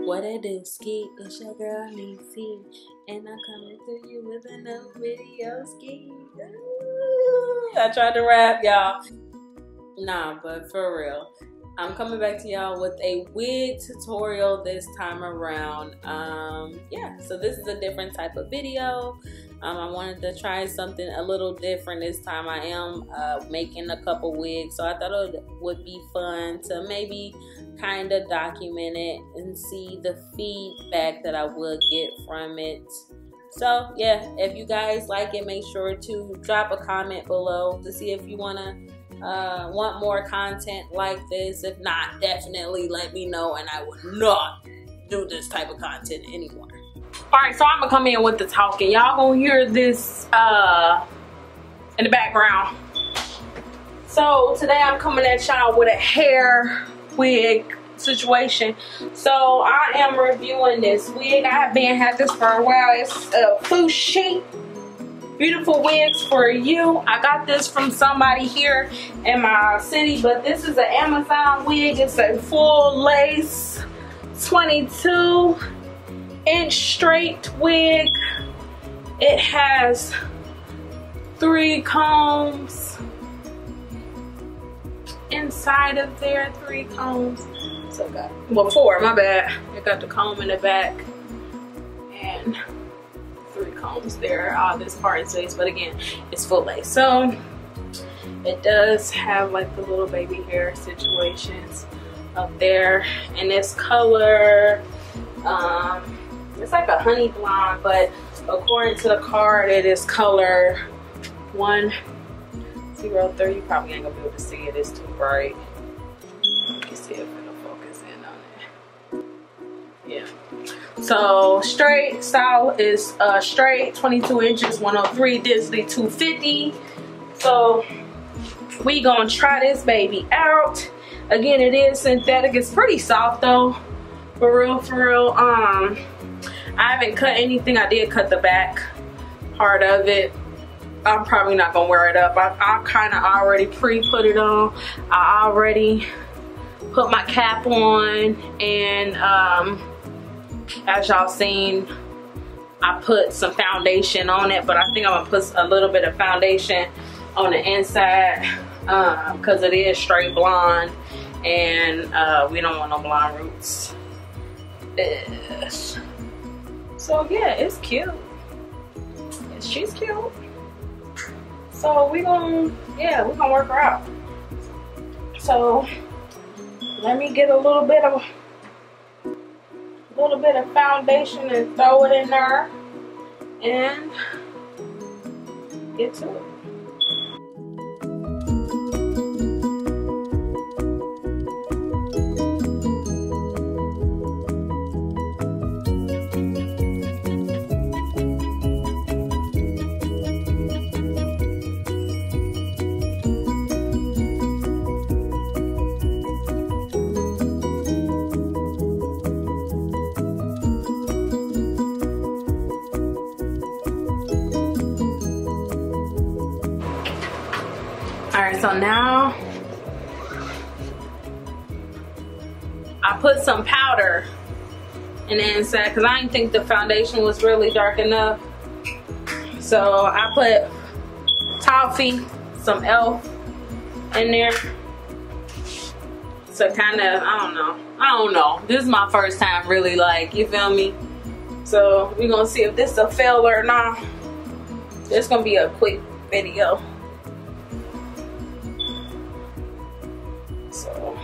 What it do, ski? It's your girl Niecy, and I'm coming to you with another video, ski. I tried to rap, y'all. Nah, but for real, I'm coming back to y'all with a wig tutorial this time around. Yeah, so this is a different type of video. I wanted to try something a little different this time. I am making a couple wigs, so I thought it would be fun to maybe kind of document it and see the feedback that I would get from it. So yeah, if you guys like it, make sure to drop a comment below to see if you want more content like this. If not, definitely let me know, and I would not do this type of content anymore. Alright, so I'm gonna come in with the talking. Y'all gonna hear this in the background. So today I'm coming at y'all with a hair wig situation. So I am reviewing this wig. I have had this for a while. It's Fushi. Beautiful wigs for you. I got this from somebody here in my city, but this is an Amazon wig. It's a full lace 22-inch straight wig. It has 3 combs inside of there, 3 combs. So got, well, 4, my bad. It got the comb in the back and 3 combs there. All this part is lace, but again, it's full lace. So it does have like the little baby hair situations up there, and this color, it's like a honey blonde, but according to the card, it is color 103. You probably ain't gonna be able to see it. It's too bright. Let me see if it'll focus in on it. Yeah. So straight style is straight 22 inches, 103, density 250. So we gonna try this baby out. Again, it is synthetic. It's pretty soft though, for real, for real. I haven't cut anything. I did cut the back part of it. I'm probably not gonna wear it up. I kind of already pre-put it on. I already put my cap on, and as y'all seen, I put some foundation on it, but I think I'm gonna put a little bit of foundation on the inside because it is straight blonde, and we don't want no blonde roots. So yeah, it's cute. She's cute. So we gonna work her out. So let me get a little bit of foundation and throw it in there and get to it. Alright, so now I put some powder in the inside because I didn't think the foundation was really dark enough. So I put toffee, some elf in there. So kind of, I don't know. This is my first time really, like, you feel me? So we're gonna see if this is a fail or not. It's gonna be a quick video. So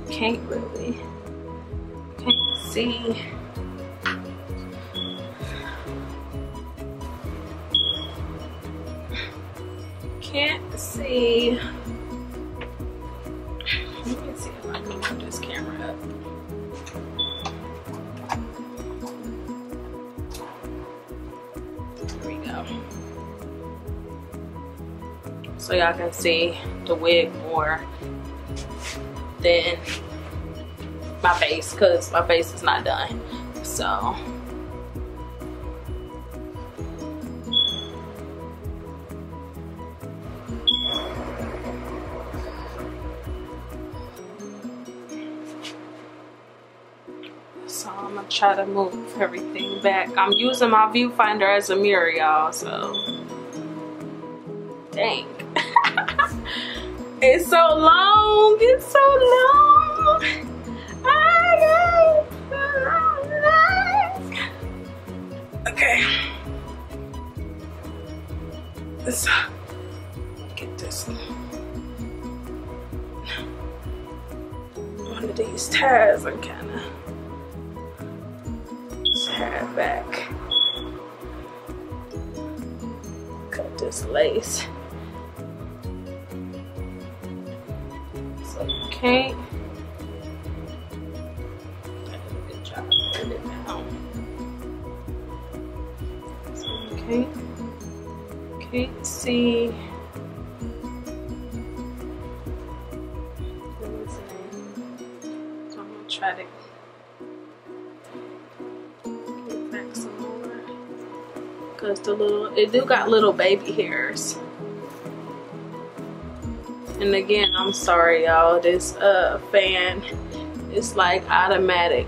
can't see. Can't see. Let me see if I can put this camera up. There we go. So y'all can see the wig more than my face, because my face is not done. So I'm gonna try to move everything back. I'm using my viewfinder as a mirror, y'all, so dang. It's so long, it's so long. Okay, let's get this one of these ties and kind of tie it back. Cut this lace. So you can't. Good job putting it down. So you can't see. So I'm gonna try to get back some more, because it do got little baby hairs. And again, I'm sorry y'all, this fan is like automatic.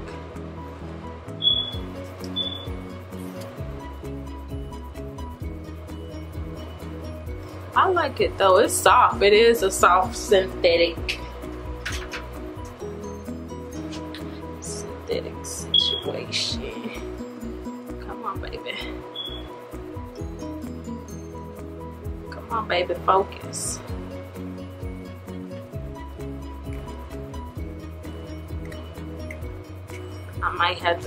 I like it though, it's soft. It is a soft synthetic situation. Come on, baby. Come on, baby, focus. I might have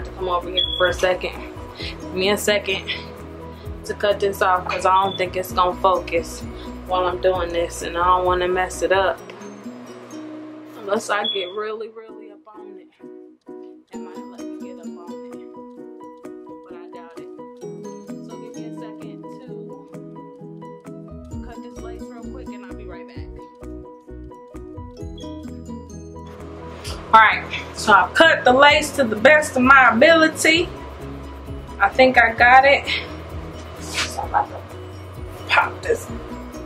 to come over here for a second. Give me a second to cut this off, because I don't think it's gonna focus while I'm doing this, and I don't want to mess it up unless I get really up on it. It might let me get up on it, but I doubt it. So give me a second to cut this lace real quick, and I'll be right back. Alright, so I've cut the lace to the best of my ability. I think I got it. So I'm about to pop this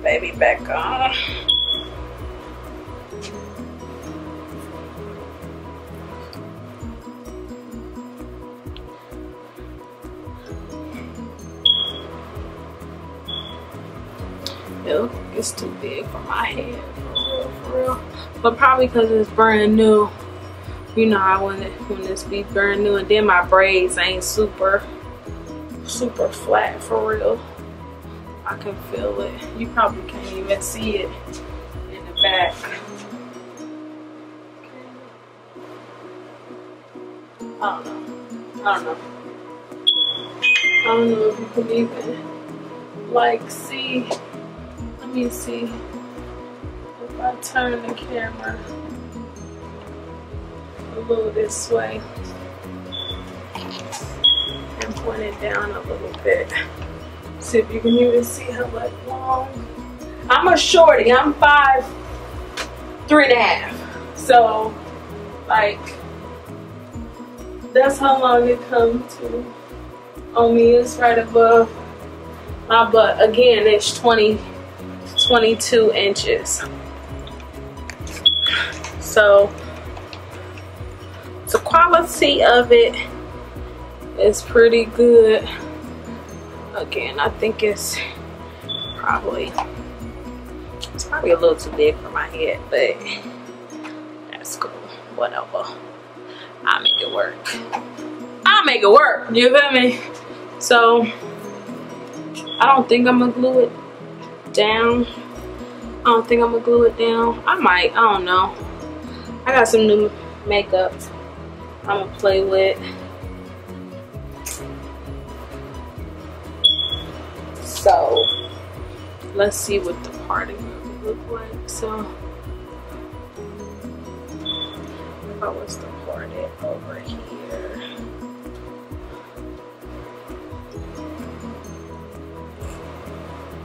baby back on. Ew, it's too big for my head, for real. But probably because it's brand new. You know how when this be brand new, and then my braids ain't super flat, for real. I can feel it. You probably can't even see it in the back. I don't know if you can even like see. Let me see if I turn the camera a little this way and point it down a little bit. See if you can even see how like long. I'm a shorty. I'm 5'3.5". So like that's how long it comes to on me. It's right above my butt. Again, it's 22 inches. So the quality of it is pretty good. Again, I think it's probably a little too big for my head, but that's cool. Whatever. I'll make it work. I'll make it work. You feel me? So I don't think I'm gonna glue it down. I might. I don't know. I got some new makeup I'm gonna play with. So let's see what the parting will look like. So if I was to part it over here,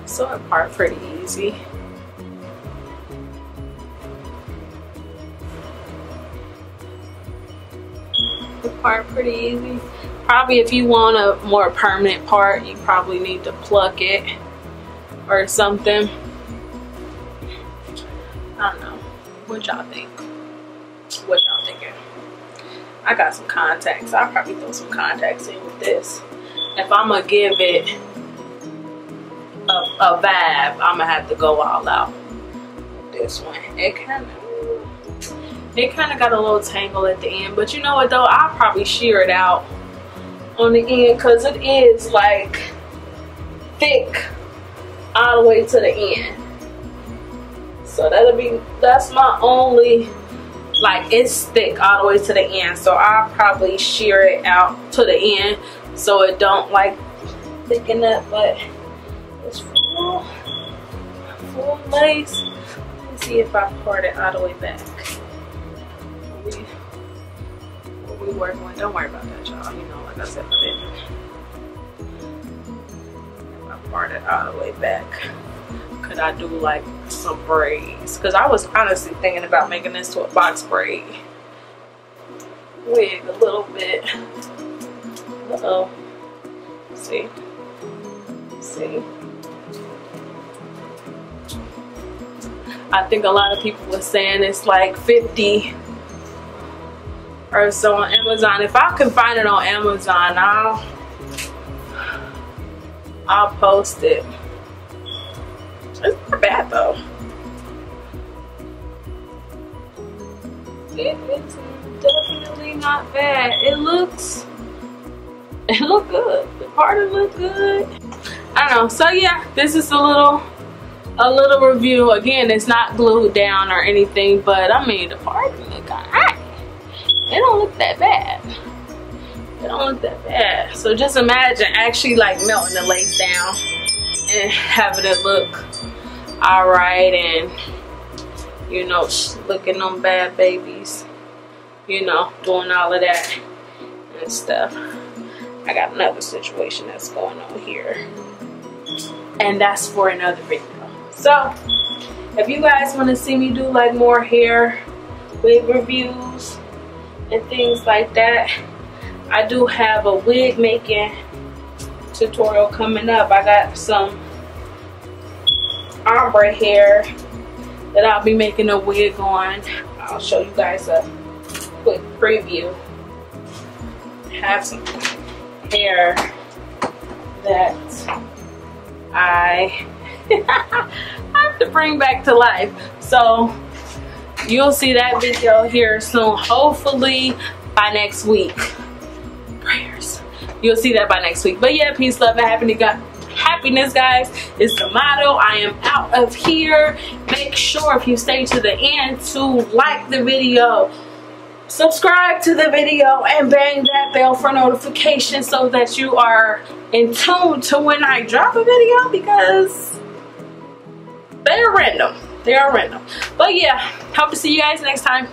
so I part pretty easy. the part pretty easy. Probably if you want a more permanent part, you probably need to pluck it or something. I don't know. What y'all think? What y'all thinking? I got some contacts. I'll probably throw some contacts in with this. If I'm gonna give it a vibe, I'm gonna have to go all out with this one. It kind of got a little tangle at the end, but you know what though? I'll probably shear it out on the end because it is like thick all the way to the end. So that's my only, like, it's thick all the way to the end. So I'll probably shear it out to the end so it don't like thicken up, but it's full lace. Let me see if I part it all the way back. What we working with, don't worry about that, y'all. You know, like I said, if I part it all the way back, could I do like some braids? Because I was honestly thinking about making this to a box braid wig a little bit. Uh-oh. See? I think a lot of people were saying it's like 50 or so on Amazon. If I can find it on Amazon, I'll post it. It's not bad though. It's definitely not bad. It look good. The part look good. I don't know. So yeah, this is a little review. Again, it's not glued down or anything, but I mean the part look alright. It don't look that bad. It don't look that bad. So just imagine actually like melting the lace down and having it look alright, and you know, looking them bad babies, you know, doing all of that and stuff. I got another situation that's going on here, and that's for another video. So if you guys want to see me do like more hair wig reviews and things like that, I do have a wig making tutorial coming up. I got some ombre hair that I'll be making a wig on. I'll show you guys a quick preview. Have some hair that I have to bring back to life. So you'll see that video here soon, hopefully by next week. Prayers. You'll see that by next week. But yeah, peace, love, and happiness, guys, is the motto. I am out of here. Make sure if you stay to the end to like the video, subscribe to the video, and bang that bell for notifications so that you are in tune to when I drop a video, because they are random. They are random. But yeah, hope to see you guys next time.